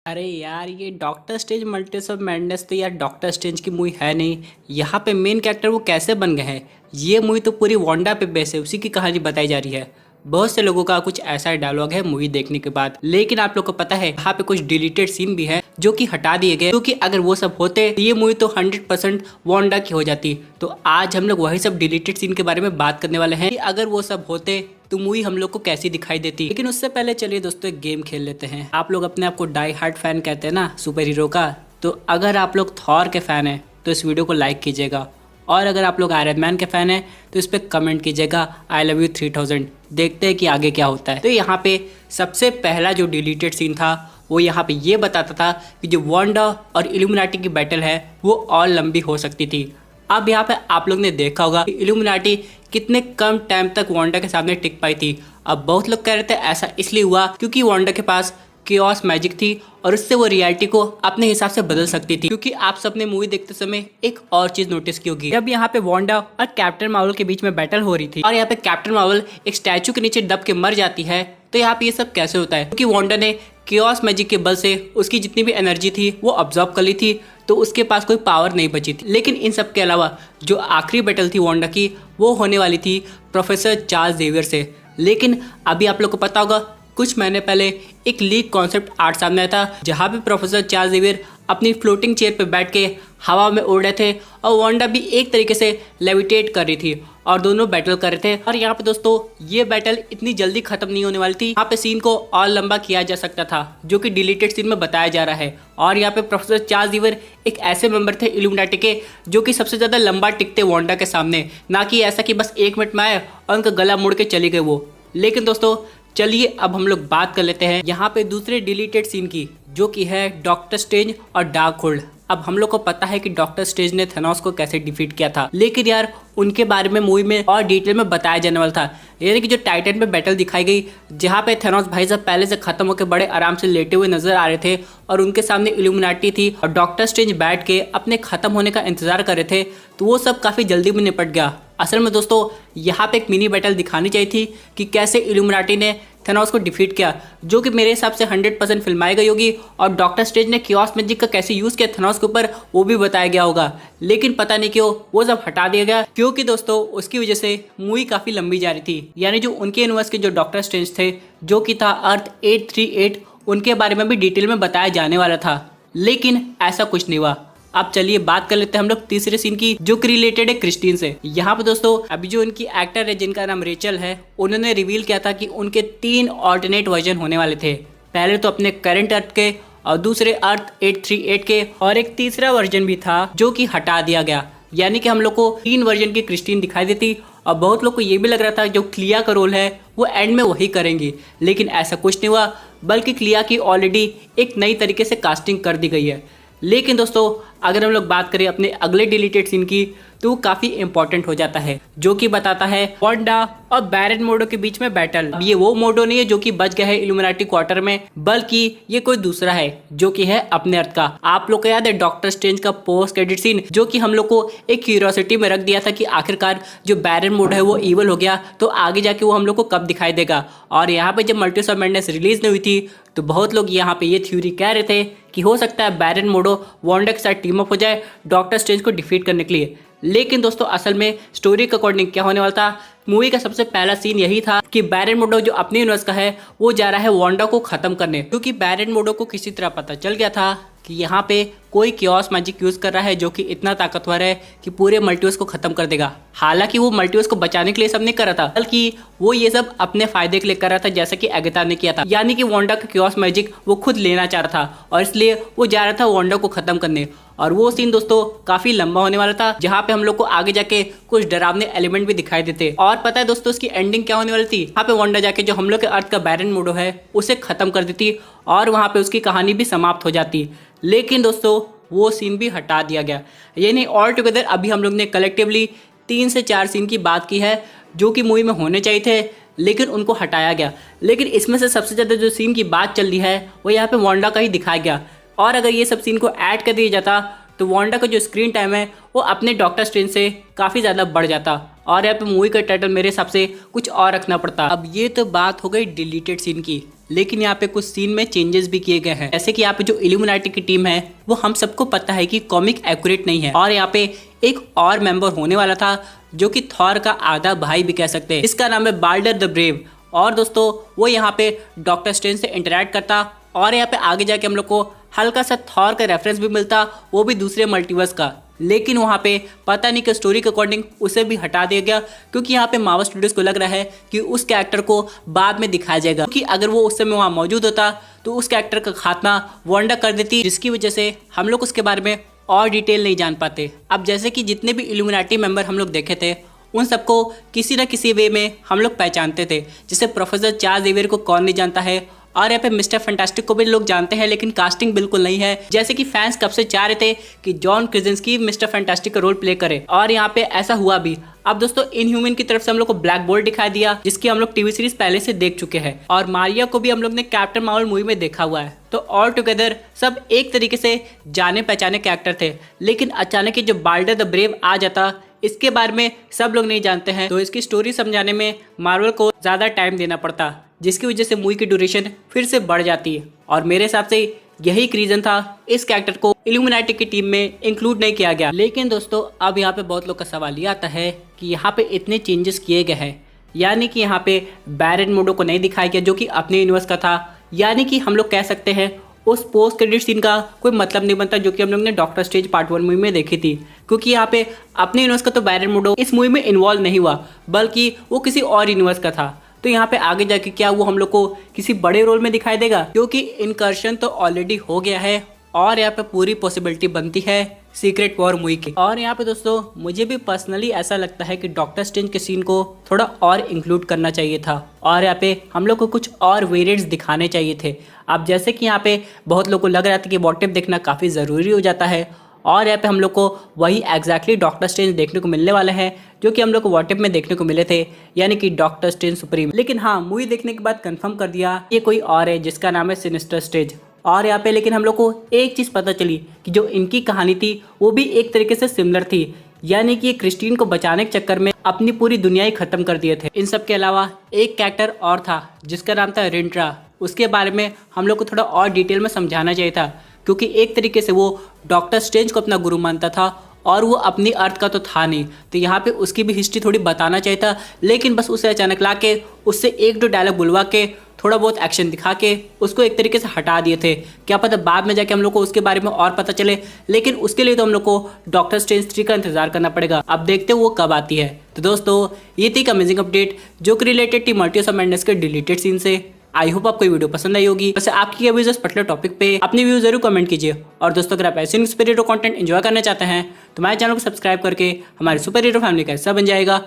अरे यार, ये doctor strange multiverse of madness तो यार डॉक्टर स्ट्रेंज की मूवी है नहीं। यहाँ पे मेन कैरेक्टर वो कैसे बन गए हैं? ये मूवी तो पूरी वांडा पे बेस है, उसी की कहानी बताई जा रही है। बहुत से लोगों का कुछ ऐसा डायलॉग है मूवी देखने के बाद, लेकिन आप लोग को पता है यहाँ पे कुछ डिलीटेड सीन भी है जो कि हटा दिए गए, क्योंकि अगर वो सब होते तो ये मूवी तो 100% वांडा की हो जाती। तो आज हम लोग वही सब डिलीटेड सीन के बारे में बात करने वाले हैं कि अगर वो सब होते तो मूवी हम लोग को कैसी दिखाई देती। लेकिन उससे पहले चलिए दोस्तों एक गेम खेल लेते हैं। आप लोग अपने आप को डाई हार्ड फैन कहते हैं ना सुपर हीरो का, तो अगर आप लोग थॉर के फैन हैं तो इस वीडियो को लाइक कीजिएगा, और अगर आप लोग आयरन मैन के फैन हैं तो इस पर कमेंट कीजिएगा आई लव यू 3000। देखते हैं कि आगे क्या होता है। तो यहाँ पे सबसे पहला जो डिलीटेड सीन था वो यहाँ पे ये बताता था कि जो वांडा और इल्यूमिनाटी की बैटल है वो और लंबी हो सकती थी। अब यहाँ पे आप लोग ने देखा होगा कि इल्यूमिनाटी कितने कम टाइम तक वांडा के सामने टिक पाई थी। अब बहुत लोग कह रहे थे ऐसा इसलिए हुआ क्योंकि वांडा के पास केओस मैजिक थी और उससे वो रियलिटी को अपने हिसाब से बदल सकती थी। क्योंकि आप सबने मूवी देखते समय एक और चीज नोटिस की होगी, जब यहाँ पे वांडा और कैप्टन मार्वल के बीच में बैटल हो रही थी और यहाँ पे कैप्टन मार्वल एक स्टैचू के नीचे दब के मर जाती है, तो यहाँ पे ये सब कैसे होता है? क्योंकि वांडा ने केओस मैजिक के बल से उसकी जितनी भी एनर्जी थी वो ऑब्जॉर्व कर ली थी, तो उसके पास कोई पावर नहीं बची थी। लेकिन इन सब के अलावा जो आखिरी बैटल थी वांडा की वो होने वाली थी प्रोफेसर चार्ल्स जेवियर से। लेकिन अभी आप लोग को पता होगा कुछ महीने पहले एक लीक कॉन्सेप्ट आर्ट सामने आया था, जहाँ पे प्रोफेसर चार्ल्स जेवियर अपनी फ्लोटिंग चेयर पे बैठ के हवा में उड़ रहे थे और वांडा भी एक तरीके से लेविटेट कर रही थी और दोनों बैटल कर रहे थे। और यहाँ पे दोस्तों ये बैटल इतनी जल्दी खत्म नहीं होने वाली थी, यहाँ पे सीन को और लंबा किया जा सकता था जो कि डिलीटेड सीन में बताया जा रहा है। और यहाँ पे प्रोफेसर चार्ल्स जेवियर एक ऐसे मेंबर थे इल्यूमिनाटी के जो कि सबसे ज्यादा लंबा टिकते वांडा के सामने, ना कि ऐसा कि बस 1 मिनट में आए और उनका गला मुड़ के चले गए वो। लेकिन दोस्तों चलिए अब हम लोग बात कर लेते हैं यहाँ पे दूसरे डिलीटेड सीन की, जो कि है डॉक्टर स्ट्रेंज और डार्कहोल्ड। अब हम लोग को पता है कि डॉक्टर स्ट्रेंज ने थेनोस को कैसे डिफीट किया था, लेकिन यार उनके बारे में मूवी में और डिटेल में बताया जाने वाला था। यानी कि जो टाइटन में बैटल दिखाई गई, जहाँ पे थेनोस भाई साहब पहले से खत्म होकर बड़े आराम से लेटे हुए नजर आ रहे थे और उनके सामने इल्यूमिनाटी थी और डॉक्टर स्ट्रेंज बैठ के अपने खत्म होने का इंतजार कर रहे थे, तो वो सब काफी जल्दी में निपट गया। असल में दोस्तों यहाँ पे एक मिनी बैटल दिखानी चाहिए थी कि कैसे इल्यूमिनाटी ने थेनोस को डिफीट किया, जो कि मेरे हिसाब से 100% फिल्माई गई होगी, और डॉक्टर स्ट्रेंज ने केओस मैजिक का कैसे यूज किया थेनोस के ऊपर वो भी बताया गया होगा। लेकिन पता नहीं क्यों वो सब हटा दिया गया, क्योंकि दोस्तों उसकी वजह से मूवी काफी लंबी जा रही थी। यानी जो उनके यूनिवर्स के जो डॉक्टर स्ट्रेंज थे, जो कि था अर्थ 838, उनके बारे में भी डिटेल में बताया जाने वाला था, लेकिन ऐसा कुछ नहीं हुआ। अब चलिए बात कर लेते हैं हम लोग तीसरे सीन की, जो कि रिलेटेड है क्रिस्टीन से। यहाँ पे दोस्तों अभी जो उनकी एक्टर है जिनका नाम रेचल है, उन्होंने रिवील किया था कि उनके 3 ऑल्टरनेट वर्जन होने वाले थे। पहले तो अपने करंट अर्थ के, और दूसरे अर्थ 838 के, और एक तीसरा वर्जन भी था जो कि हटा दिया गया। यानी कि हम लोग को 3 वर्जन की क्रिस्टीन दिखाई देती, और बहुत लोग को ये भी लग रहा था जो क्लिया का रोल है वो एंड में वही करेंगी, लेकिन ऐसा कुछ नहीं हुआ, बल्कि क्लिया की ऑलरेडी एक नई तरीके से कास्टिंग कर दी गई है। लेकिन दोस्तों अगर हम लोग बात करें अपने अगले डिलीटेड सीन की, तो वो काफी इंपॉर्टेंट हो जाता है, जो कि बताता है वांडा और बैरन मोडो के बीच में बैटल। अब ये वो मोडो नहीं है जो कि बच गया है इल्यूमिनाटी क्वार्टर में, बल्कि ये कोई दूसरा है जो कि है अपने अर्थ का। आप लोग को याद है डॉक्टर स्ट्रेंज का पोस्ट क्रेडिट सीन, जो कि हम लोग को एक क्यूरियोसिटी में रख दिया था कि आखिरकार जो बैरन मोडो है वो इवल हो गया, तो आगे जाके वो हम लोग को कब दिखाई देगा। और यहाँ पे जब मल्टीवर्स ऑफ मैडनेस रिलीज नहीं हुई थी, तो बहुत लोग यहाँ पे ये थ्योरी कह रहे थे कि हो सकता है बैरन मोडो वांडा के साथ टीम अप हो जाए डॉक्टर स्ट्रेंज को डिफीट करने के लिए। लेकिन दोस्तों असल में स्टोरी के अकॉर्डिंग क्या होने वाला था, मूवी का सबसे पहला सीन यही था कि बैरन मोडो जो अपने यूनिवर्स का है वो जा रहा है वांडा को खत्म करने, क्योंकि बैरन मोडो को किसी तरह पता चल गया था कि यहाँ पे कोई केओस मैजिक यूज कर रहा है जो कि इतना ताकतवर है कि पूरे मल्टीवर्स को खत्म कर देगा। हालांकि वो मल्टीवर्स को बचाने के लिए सब नहीं कर रहा था, बल्कि वो ये सब अपने फायदे के लिए कर रहा था, जैसा कि अगेता ने किया था। यानी कि वांडा का केओस मैजिक वो खुद लेना चाह रहा था और इसलिए वो जा रहा था वांडा को खत्म करने। और वो सीन दोस्तों काफी लंबा होने वाला था, जहाँ पे हम लोग को आगे जाके कुछ डरावने एलिमेंट भी दिखाई देते। और पता है दोस्तों उसकी एंडिंग क्या होने वाली थी? यहाँ पे वांडा जाके जो हम लोग के अर्थ का बैरन मोडो है उसे खत्म कर देती और वहाँ पे उसकी कहानी भी समाप्त हो जाती। लेकिन दोस्तों वो सीन भी हटा दिया गया। यानी ऑल टुगेदर अभी हम लोग ने कलेक्टिवली 3 से 4 सीन की बात की है जो कि मूवी में होने चाहिए थे, लेकिन उनको हटाया गया। लेकिन इसमें से सबसे ज़्यादा जो सीन की बात चल रही है वो यहाँ पे वांडा का ही दिखाया गया, और अगर ये सब सीन को ऐड कर दिया जाता तो वांडा का जो स्क्रीन टाइम है वो अपने डॉक्टर स्ट्रेंज से काफ़ी ज़्यादा बढ़ जाता, और यहाँ पे मूवी का टाइटल मेरे हिसाब से कुछ और रखना पड़ता। अब ये तो बात हो गई डिलीटेड सीन की, लेकिन यहाँ पे कुछ सीन में चेंजेस भी किए गए हैं। जैसे कि यहाँ पे जो इल्यूमिनाटी की टीम है वो हम सबको पता है कि कॉमिक एक्यूरेट नहीं है, और यहाँ पे एक और मेंबर होने वाला था जो कि थॉर का आधा भाई भी कह सकते हैं। इसका नाम है बाल्डर द ब्रेव, और दोस्तों वो यहाँ पे डॉक्टर स्ट्रेंज से इंटरेक्ट करता, और यहाँ पे आगे जाके हम लोग को हल्का सा थॉर का रेफरेंस भी मिलता, वो भी दूसरे मल्टीवर्स का। लेकिन वहाँ पे पता नहीं कि स्टोरी के अकॉर्डिंग उसे भी हटा दिया गया, क्योंकि यहाँ पे मार्वल स्टूडियोज को लग रहा है कि उस कैरेक्टर को बाद में दिखाया जाएगा, क्योंकि अगर वो उस समय वहाँ मौजूद होता तो उस कैरेक्टर का खात्मा वांडा कर देती, जिसकी वजह से हम लोग उसके बारे में और डिटेल नहीं जान पाते। अब जैसे कि जितने भी इल्यूमिनाटी मेंबर हम लोग देखे थे उन सबको किसी न किसी वे में हम लोग पहचानते थे, जैसे प्रोफेसर चार्ल्स ज़ेवियर को कौन नहीं जानता है, और यहाँ पे मिस्टर फैंटास्टिक को भी लोग जानते हैं, लेकिन कास्टिंग बिल्कुल नहीं है। जैसे कि फैंस कब से चाह रहे थे कि जॉन क्रेजेंस्की मिस्टर फैंटास्टिक का रोल प्ले करे, और यहाँ पे ऐसा हुआ भी। अब दोस्तों इनह्यूमन की तरफ से हम लोग को ब्लैक बोल्ट दिखाई दिया, जिसकी हम लोग टीवी सीरीज पहले से देख चुके हैं, और मारिया को भी हम लोग ने कैप्टन मार्वल मूवी में देखा हुआ है। तो ऑल टुगेदर सब एक तरीके से जाने पहचाने कैरेक्टर थे, लेकिन अचानक ही जब बाल्डर द ब्रेव आ जाता, इसके बारे में सब लोग नहीं जानते हैं, तो इसकी स्टोरी समझाने में मार्वल को ज़्यादा टाइम देना पड़ता, जिसकी वजह से मूवी की ड्यूरेशन फिर से बढ़ जाती है। और मेरे हिसाब से यही एक रीज़न था इस कैरेक्टर को इल्यूमिनाटी की टीम में इंक्लूड नहीं किया गया। लेकिन दोस्तों अब यहाँ पे बहुत लोग का सवाल ये आता है कि यहाँ पे इतने चेंजेस किए गए हैं, यानी कि यहाँ पे बैरन मोडो को नहीं दिखाया गया जो कि अपने यूनिवर्स का था, यानी कि हम लोग कह सकते हैं उस पोस्ट क्रेडिट सीन का कोई मतलब नहीं बनता जो कि हम लोग ने डॉक्टर स्ट्रेंज पार्ट 1 मूवी में देखी थी, क्योंकि यहाँ पे अपने यूनिवर्स का तो बैरन मोडो इस मूवी में इन्वॉल्व नहीं हुआ, बल्कि वो किसी और यूनिवर्स का था। तो यहाँ पे आगे जाके क्या वो हम लोग को किसी बड़े रोल में दिखाई देगा, क्योंकि इनकर्शन तो ऑलरेडी हो गया है, और यहाँ पे पूरी पॉसिबिलिटी बनती है सीक्रेट वॉर मूवी की। और यहाँ पे दोस्तों मुझे भी पर्सनली ऐसा लगता है कि डॉक्टर स्ट्रेंज के सीन को थोड़ा और इंक्लूड करना चाहिए था, और यहाँ पे हम लोग को कुछ और वेरिएंट्स दिखाने चाहिए थे। अब जैसे कि यहाँ पे बहुत लोगों को लग रहा था कि व्हाट इफ देखना काफ़ी ज़रूरी हो जाता है, और यहाँ पे हम लोग को वही एग्जैक्टली डॉक्टर स्ट्रेंज देखने को मिलने वाले हैं जो कि हम लोग को व्हाट इफ में देखने को मिले थे, यानी कि डॉक्टर स्ट्रेंज सुप्रीम। लेकिन हाँ, मूवी देखने के बाद कंफर्म कर दिया ये कोई और है जिसका नाम है सिनिस्टर स्ट्रेंज। और यहाँ पे लेकिन हम लोग को एक चीज़ पता चली कि जो इनकी कहानी थी वो भी एक तरीके से सिमिलर थी, यानी कि क्रिस्टीन को बचाने के चक्कर में अपनी पूरी दुनिया ही खत्म कर दिए थे। इन सब के अलावा एक कैरेक्टर और था जिसका नाम था रिंट्रा, उसके बारे में हम लोग को थोड़ा और डिटेल में समझाना चाहिए था, क्योंकि एक तरीके से वो डॉक्टर स्ट्रेंज को अपना गुरु मानता था, और वो अपनी अर्थ का तो था नहीं, तो यहाँ पे उसकी भी हिस्ट्री थोड़ी बताना चाहिए था। लेकिन बस उसे अचानक ला के उससे एक दो डायलॉग बुलवा के थोड़ा बहुत एक्शन दिखा के उसको एक तरीके से हटा दिए थे। क्या पता बाद में जाके हम लोग को उसके बारे में और पता चले, लेकिन उसके लिए तो हम लोग को डॉक्टर स्ट्रेंज 3 का इंतजार करना पड़ेगा। अब देखते वो कब आती है। तो दोस्तों ये थी एक अमेजिंग अपडेट जो कि रिलेटेड थी मल्टीवर्स ऑफ मैडनेस के डिलीटेड सीन से। आई होप आपको ये वीडियो पसंद आई होगी। वैसे आपकी क्या व्यूज इस पर्टिकुलर टॉपिक पे अपनी व्यूज जरूर कमेंट कीजिए। और दोस्तों अगर आप ऐसे सुपर हीरो कंटेंट एंजॉय करना चाहते हैं तो हमारे चैनल को सब्सक्राइब करके हमारे सुपर हीरो फैमिली का हिस्सा बन जाएगा।